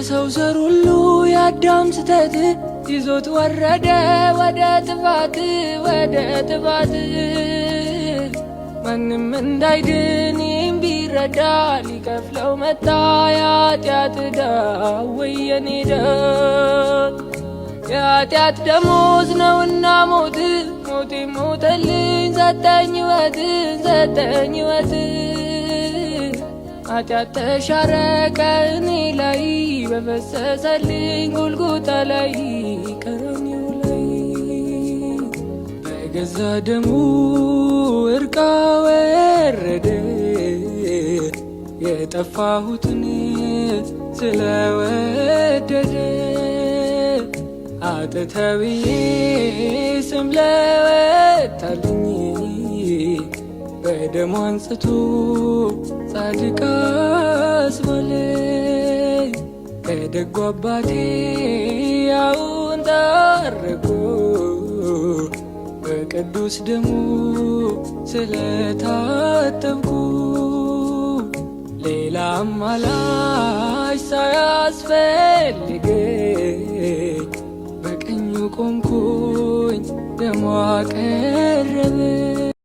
ሰው ዘር ሁሉ ያዳም ስተት ይዞት ወረደ ወደ ጥፋት ማንም እንዳይድን ቢረዳ ሊከፍለው መጣ የኃጢአት ዕዳ ወየኔ ዕዳ የኃጢአት ደሞዝ ነውና ሞት ሞተልኝ ሰጠኝ ሕይወት ኃጢአት ተሻረ ከእኔ ላይ በፈሰሰልኝ ጎልጎታ ላይ ቀራንዮ ላይ በገዛ ደሙ እርቃ ወረደ የጠፋሁትን ስለወደደ አጥተብዬ ስም ለወጣልኝ በደሙ አንጽቶ ጻድቅ አስባለኝ ከደጉ አባቴ ያውን ታርቆ በቅዱስ ደሙ ስለታጠብኩ ሌላ አማላጅ ሳያስፈልግ